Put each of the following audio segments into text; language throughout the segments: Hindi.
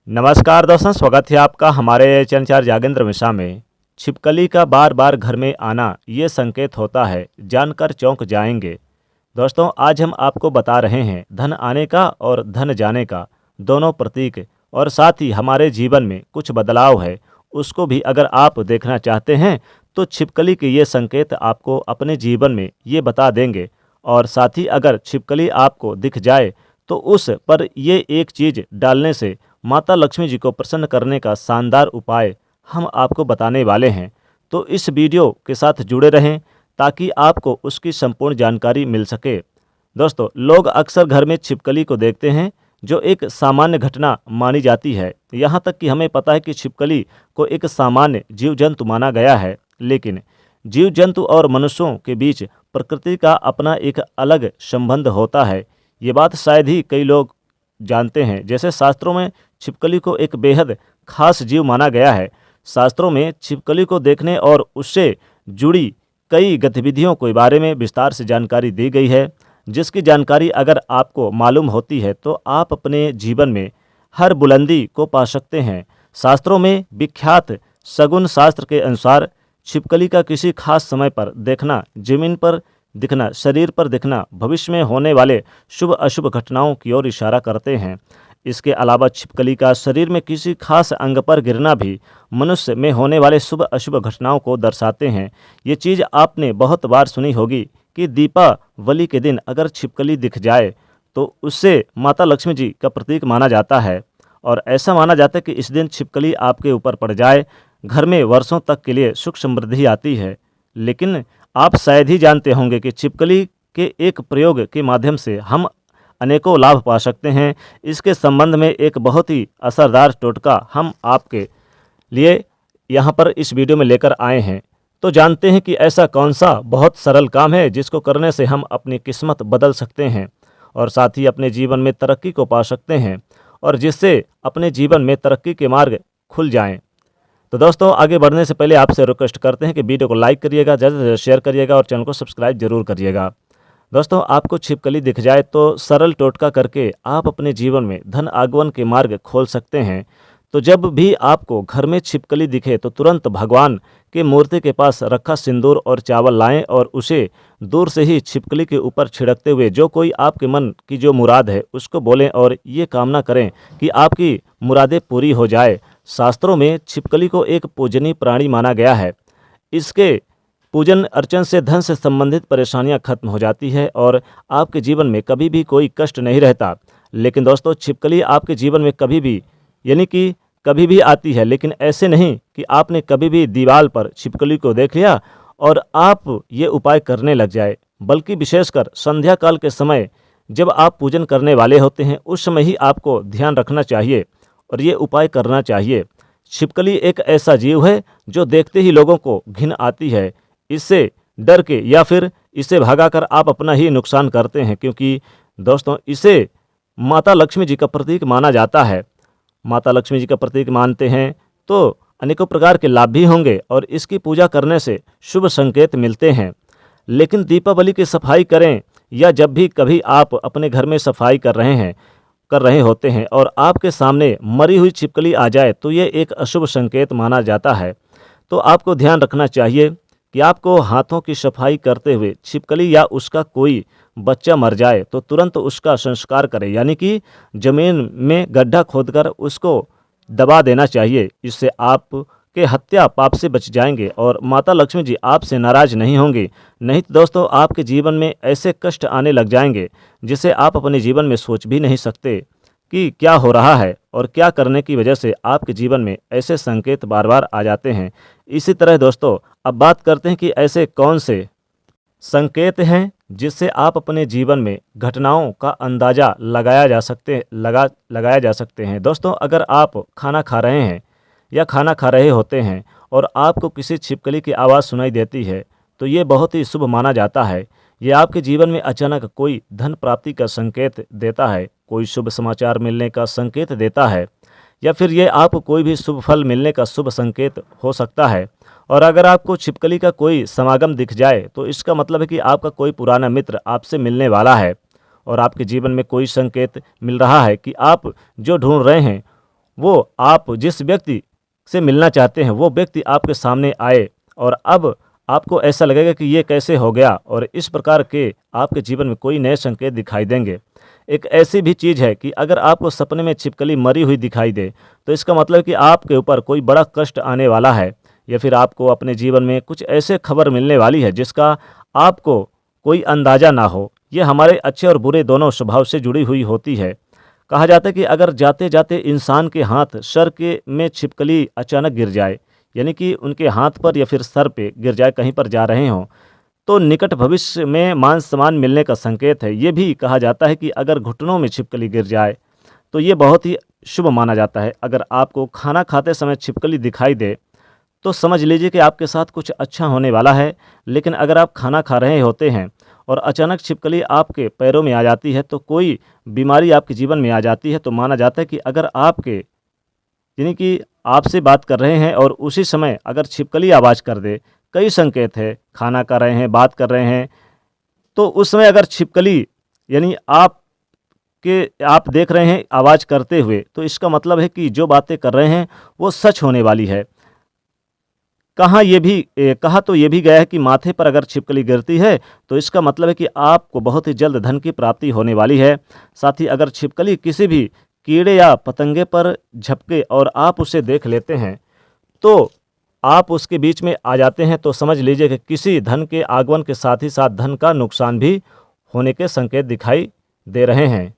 नमस्कार दोस्तों, स्वागत है आपका हमारे चंचार जागेंद्र मिश्रा में। छिपकली का बार बार घर में आना ये संकेत होता है, जानकर चौंक जाएंगे। दोस्तों, आज हम आपको बता रहे हैं धन आने का और धन जाने का दोनों प्रतीक, और साथ ही हमारे जीवन में कुछ बदलाव है उसको भी अगर आप देखना चाहते हैं तो छिपकली के ये संकेत आपको अपने जीवन में ये बता देंगे। और साथ ही अगर छिपकली आपको दिख जाए तो उस पर ये एक चीज़ डालने से माता लक्ष्मी जी को प्रसन्न करने का शानदार उपाय हम आपको बताने वाले हैं। तो इस वीडियो के साथ जुड़े रहें ताकि आपको उसकी संपूर्ण जानकारी मिल सके। दोस्तों, लोग अक्सर घर में छिपकली को देखते हैं जो एक सामान्य घटना मानी जाती है। यहाँ तक कि हमें पता है कि छिपकली को एक सामान्य जीव जंतु माना गया है, लेकिन जीव जंतु और मनुष्यों के बीच प्रकृति का अपना एक अलग संबंध होता है। ये बात शायद ही कई लोग जानते हैं। जैसे शास्त्रों में छिपकली को एक बेहद खास जीव माना गया है। शास्त्रों में छिपकली को देखने और उससे जुड़ी कई गतिविधियों के बारे में विस्तार से जानकारी दी गई है, जिसकी जानकारी अगर आपको मालूम होती है तो आप अपने जीवन में हर बुलंदी को पा सकते हैं। शास्त्रों में विख्यात शगुन शास्त्र के अनुसार छिपकली का किसी खास समय पर देखना, जमीन पर दिखना, शरीर पर दिखना भविष्य में होने वाले शुभ अशुभ घटनाओं की ओर इशारा करते हैं। इसके अलावा छिपकली का शरीर में किसी खास अंग पर गिरना भी मनुष्य में होने वाले शुभ अशुभ घटनाओं को दर्शाते हैं। ये चीज़ आपने बहुत बार सुनी होगी कि दीपावली के दिन अगर छिपकली दिख जाए तो उससे माता लक्ष्मी जी का प्रतीक माना जाता है। और ऐसा माना जाता है कि इस दिन छिपकली आपके ऊपर पड़ जाए, घर में वर्षों तक के लिए सुख समृद्धि आती है। लेकिन आप शायद ही जानते होंगे कि छिपकली के एक प्रयोग के माध्यम से हम अनेकों लाभ पा सकते हैं। इसके संबंध में एक बहुत ही असरदार टोटका हम आपके लिए यहाँ पर इस वीडियो में लेकर आए हैं। तो जानते हैं कि ऐसा कौन सा बहुत सरल काम है जिसको करने से हम अपनी किस्मत बदल सकते हैं और साथ ही अपने जीवन में तरक्की को पा सकते हैं, और जिससे अपने जीवन में तरक्की के मार्ग खुल जाएं। तो दोस्तों, आगे बढ़ने से पहले आपसे रिक्वेस्ट करते हैं कि वीडियो को लाइक करिएगा, ज़्यादा से ज़्यादा शेयर करिएगा और चैनल को सब्सक्राइब जरूर करिएगा। दोस्तों, आपको छिपकली दिख जाए तो सरल टोटका करके आप अपने जीवन में धन आगमन के मार्ग खोल सकते हैं। तो जब भी आपको घर में छिपकली दिखे तो तुरंत भगवान के मूर्ति के पास रखा सिंदूर और चावल लाएं और उसे दूर से ही छिपकली के ऊपर छिड़कते हुए जो कोई आपके मन की जो मुराद है उसको बोलें और ये कामना करें कि आपकी मुरादें पूरी हो जाए। शास्त्रों में छिपकली को एक पूजनीय प्राणी माना गया है। इसके पूजन अर्चन से धन से संबंधित परेशानियां खत्म हो जाती है और आपके जीवन में कभी भी कोई कष्ट नहीं रहता। लेकिन दोस्तों, छिपकली आपके जीवन में कभी भी यानी कि कभी भी आती है, लेकिन ऐसे नहीं कि आपने कभी भी दीवार पर छिपकली को देख लिया और आप ये उपाय करने लग जाए, बल्कि विशेषकर संध्या काल के समय जब आप पूजन करने वाले होते हैं उस समय ही आपको ध्यान रखना चाहिए और ये उपाय करना चाहिए। छिपकली एक ऐसा जीव है जो देखते ही लोगों को घिन आती है। इससे डर के या फिर इसे भगाकर आप अपना ही नुकसान करते हैं, क्योंकि दोस्तों इसे माता लक्ष्मी जी का प्रतीक माना जाता है। माता लक्ष्मी जी का प्रतीक मानते हैं तो अनेकों प्रकार के लाभ भी होंगे और इसकी पूजा करने से शुभ संकेत मिलते हैं। लेकिन दीपावली की सफाई करें या जब भी कभी आप अपने घर में सफाई कर रहे होते हैं और आपके सामने मरी हुई छिपकली आ जाए तो ये एक अशुभ संकेत माना जाता है। तो आपको ध्यान रखना चाहिए कि आपको हाथों की सफाई करते हुए छिपकली या उसका कोई बच्चा मर जाए तो तुरंत उसका संस्कार करें, यानी कि जमीन में गड्ढा खोदकर उसको दबा देना चाहिए। इससे आप के हत्या पाप से बच जाएंगे और माता लक्ष्मी जी आपसे नाराज नहीं होंगी। नहीं तो दोस्तों, आपके जीवन में ऐसे कष्ट आने लग जाएंगे जिसे आप अपने जीवन में सोच भी नहीं सकते कि क्या हो रहा है और क्या करने की वजह से आपके जीवन में ऐसे संकेत बार बार आ जाते हैं। इसी तरह दोस्तों, अब बात करते हैं कि ऐसे कौन से संकेत हैं जिससे आप अपने जीवन में घटनाओं का अंदाज़ा लगाया जा सकते हैं। दोस्तों, अगर आप खाना खा रहे हैं या खाना खा रहे होते हैं और आपको किसी छिपकली की आवाज़ सुनाई देती है तो ये बहुत ही शुभ माना जाता है। ये आपके जीवन में अचानक कोई धन प्राप्ति का संकेत देता है, कोई शुभ समाचार मिलने का संकेत देता है, या फिर ये आपको कोई भी शुभ फल मिलने का शुभ संकेत हो सकता है। और अगर आपको छिपकली का कोई समागम दिख जाए तो इसका मतलब है कि आपका कोई पुराना मित्र आपसे मिलने वाला है और आपके जीवन में कोई संकेत मिल रहा है कि आप जो ढूंढ रहे हैं वो आप जिस व्यक्ति से मिलना चाहते हैं वो व्यक्ति आपके सामने आए और अब आपको ऐसा लगेगा कि ये कैसे हो गया, और इस प्रकार के आपके जीवन में कोई नए संकेत दिखाई देंगे। एक ऐसी भी चीज़ है कि अगर आपको सपने में छिपकली मरी हुई दिखाई दे, तो इसका मतलब कि आपके ऊपर कोई बड़ा कष्ट आने वाला है, या फिर आपको अपने जीवन में कुछ ऐसे खबर मिलने वाली है जिसका आपको कोई अंदाज़ा ना हो। ये हमारे अच्छे और बुरे दोनों स्वभाव से जुड़ी हुई होती है। कहा जाता है कि अगर जाते-जाते इंसान के हाथ सर के में छिपकली अचानक गिर जाए, यानी कि उनके हाथ पर या फिर सर पे गिर जाए, कहीं पर जा रहे हों, तो निकट भविष्य में मान-सम्मान मिलने का संकेत है। ये भी कहा जाता है कि अगर घुटनों में छिपकली गिर जाए, तो ये बहुत ही शुभ माना जाता है। अगर आपको खाना खाते समय छिपकली दिखाई दे, तो समझ लीजिए कि आपके साथ कुछ अच्छा होने वाला है। लेकिन अगर आप खाना खा रहे होते हैं और अचानक छिपकली आपके पैरों में आ जाती है, तो कोई बीमारी आपके जीवन में आ जाती है, तो माना जाता है कि अगर आपके यानी कि आपसे बात कर रहे हैं और उसी समय अगर छिपकली आवाज़ कर दे, कई संकेत है, खाना खा रहे हैं, बात कर रहे हैं, तो उस समय अगर छिपकली यानी आप देख रहे हैं आवाज़ करते हुए, तो इसका मतलब है कि जो बातें कर रहे हैं वो सच होने वाली है। कहा तो ये भी गया है कि माथे पर अगर छिपकली गिरती है, तो इसका मतलब है कि आपको बहुत ही जल्द धन की प्राप्ति होने वाली है। साथ ही अगर छिपकली किसी भी कीड़े या पतंगे पर झपके और आप उसे देख लेते हैं, तो आप उसके बीच में आ जाते हैं, तो समझ लीजिए कि किसी धन के आगमन के साथ ही साथ धन का नुकसान भी होने के संकेत दिखाई दे रहे हैं।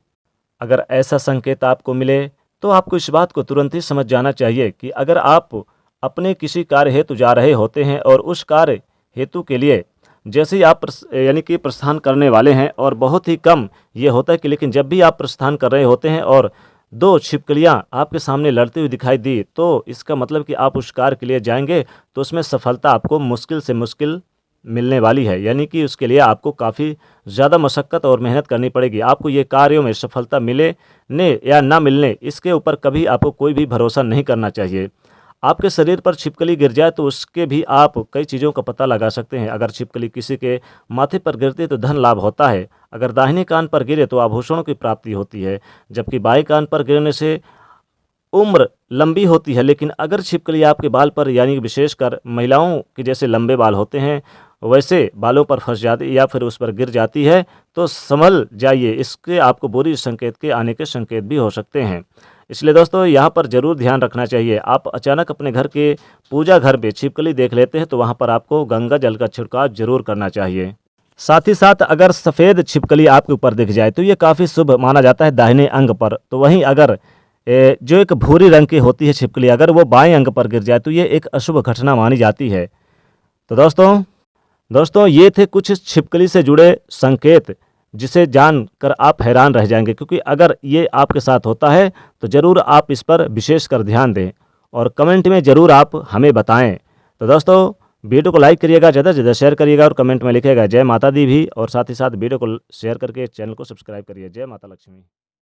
अगर ऐसा संकेत आपको मिले, तो आपको इस बात को तुरंत ही समझ जाना चाहिए कि अगर आप अपने किसी कार्य हेतु जा रहे होते हैं और उस कार्य हेतु के लिए जैसे ही आप यानी कि प्रस्थान करने वाले हैं, और बहुत ही कम ये होता है कि लेकिन जब भी आप प्रस्थान कर रहे होते हैं और 2 छिपकलियाँ आपके सामने लड़ती हुई दिखाई दी, तो इसका मतलब कि आप उस कार्य के लिए जाएँगे, तो उसमें सफलता आपको मुश्किल से मुश्किल मिलने वाली है। यानी कि उसके लिए आपको काफ़ी ज़्यादा मशक्कत और मेहनत करनी पड़ेगी। आपको ये कार्यों में सफलता मिलने या ना मिलने, इसके ऊपर कभी आपको कोई भी भरोसा नहीं करना चाहिए। आपके शरीर पर छिपकली गिर जाए, तो उसके भी आप कई चीज़ों का पता लगा सकते हैं। अगर छिपकली किसी के माथे पर गिरती है तो धन लाभ होता है। अगर दाहिने कान पर गिरे तो आभूषणों की प्राप्ति होती है, जबकि बाएँ कान पर गिरने से उम्र लंबी होती है। लेकिन अगर छिपकली आपके बाल पर यानी कि विशेषकर महिलाओं के जैसे लंबे बाल होते हैं, वैसे बालों पर फँस जाती या फिर उस पर गिर जाती है, तो संभल जाइए, इसके आपको बुरी संकेत के आने के संकेत भी हो सकते हैं। इसलिए दोस्तों यहाँ पर ज़रूर ध्यान रखना चाहिए। आप अचानक अपने घर के पूजा घर पे छिपकली देख लेते हैं, तो वहाँ पर आपको गंगा जल का छिड़काव ज़रूर करना चाहिए। साथ ही साथ अगर सफ़ेद छिपकली आपके ऊपर दिख जाए, तो ये काफ़ी शुभ माना जाता है दाहिने अंग पर। तो वहीं अगर जो एक भूरी रंग की होती है छिपकली, अगर वो बाएँ अंग पर गिर जाए, तो ये एक अशुभ घटना मानी जाती है। तो दोस्तों ये थे कुछ छिपकली से जुड़े संकेत, जिसे जानकर आप हैरान रह जाएंगे, क्योंकि अगर ये आपके साथ होता है तो ज़रूर आप इस पर विशेषकर ध्यान दें और कमेंट में ज़रूर आप हमें बताएं। तो दोस्तों वीडियो को लाइक करिएगा, ज़्यादा से ज़्यादा शेयर करिएगा और कमेंट में लिखिएगा जय माता दी भी, और साथ ही साथ वीडियो को शेयर करके चैनल को सब्सक्राइब करिए। जय माता लक्ष्मी।